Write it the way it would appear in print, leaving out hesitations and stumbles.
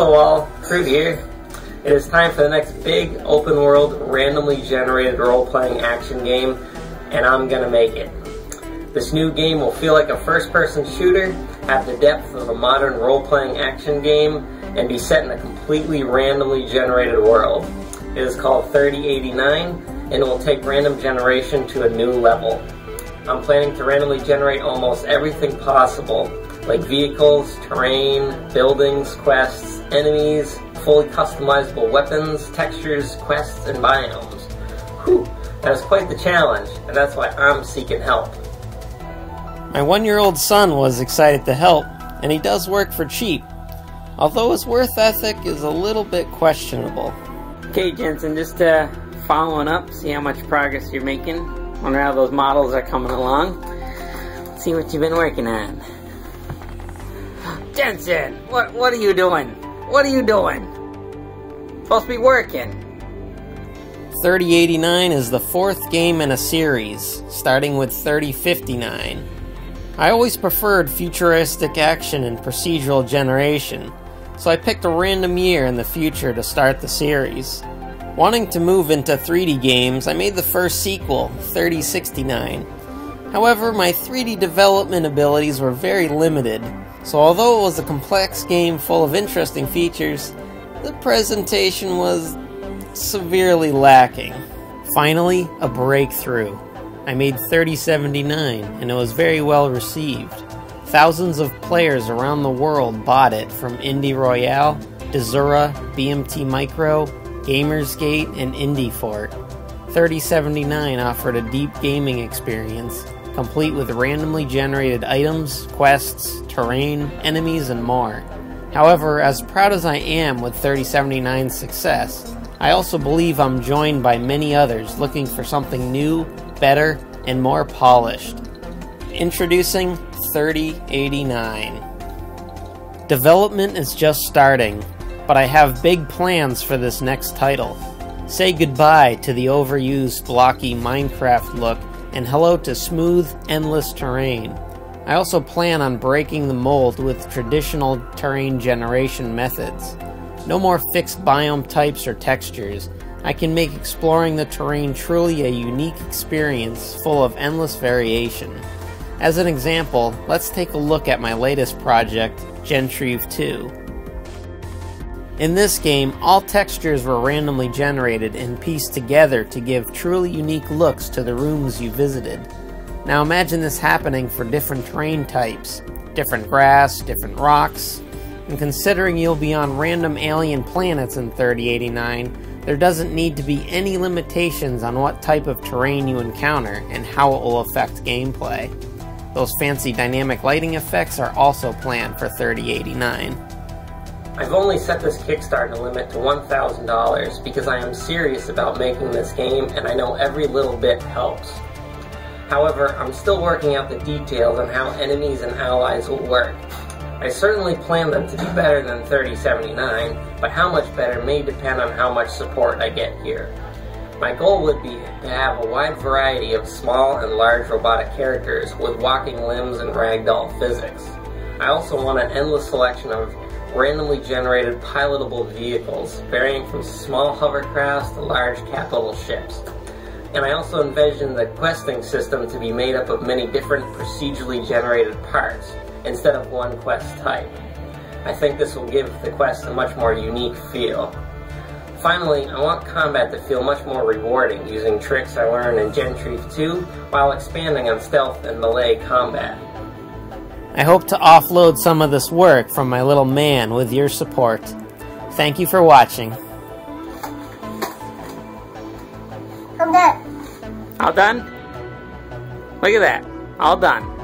Hello all, Phr00t here. It is time for the next big open world randomly generated role-playing action game, and I'm gonna make it. This new game will feel like a first-person shooter, have the depth of a modern role-playing action game, and be set in a completely randomly generated world. It is called Phr00t, and it will take random generation to a new level. I'm planning to randomly generate almost everything possible, like vehicles, terrain, buildings, quests, enemies, fully customizable weapons, textures, quests, and biomes. Whew, that is quite the challenge, and that's why I'm seeking help. My one-year-old son was excited to help, and he does work for cheap, although his work ethic is a little bit questionable. Okay, Jensen, just following up, see how much progress you're making. Wonder how those models are coming along. Let's see what you've been working on. Jensen, what are you doing? What are you doing? Supposed to be working. Phr00t is the fourth game in a series, starting with Phr00t. I always preferred futuristic action and procedural generation, so I picked a random year in the future to start the series. Wanting to move into 3D games, I made the first sequel, Phr00t. However, my 3D development abilities were very limited, so although it was a complex game full of interesting features, the presentation was severely lacking. Finally, a breakthrough. I made Phr00t, and it was very well received. Thousands of players around the world bought it, from Indie Royale, Dazura, BMT Micro, Gamersgate, and IndieFort. Phr00t offered a deep gaming experience, complete with randomly generated items, quests, terrain, enemies, and more. However, as proud as I am with Phr00t's success, I also believe I'm joined by many others looking for something new, better, and more polished. Introducing Phr00t. Development is just starting, but I have big plans for this next title. Say goodbye to the overused blocky Minecraft look and hello to smooth, endless terrain. I also plan on breaking the mold with traditional terrain generation methods. No more fixed biome types or textures. I can make exploring the terrain truly a unique experience full of endless variation. As an example, let's take a look at my latest project, Phr00t. In this game, all textures were randomly generated and pieced together to give truly unique looks to the rooms you visited. Now imagine this happening for different terrain types, different grass, different rocks, and considering you'll be on random alien planets in Phr00t, there doesn't need to be any limitations on what type of terrain you encounter and how it will affect gameplay. Those fancy dynamic lighting effects are also planned for Phr00t. I've only set this Kickstarter limit to $1,000 because I am serious about making this game and I know every little bit helps. However, I'm still working out the details on how enemies and allies will work. I certainly plan them to be better than Phr00t, but how much better may depend on how much support I get here. My goal would be to have a wide variety of small and large robotic characters with walking limbs and ragdoll physics. I also want an endless selection of randomly generated pilotable vehicles, varying from small hovercrafts to large capital ships. And I also envision the questing system to be made up of many different procedurally generated parts, instead of one quest type. I think this will give the quest a much more unique feel. Finally, I want combat to feel much more rewarding using tricks I learned in Phr00t while expanding on stealth and melee combat. I hope to offload some of this work from my little man with your support. Thank you for watching. I'm done. All done? Look at that. All done.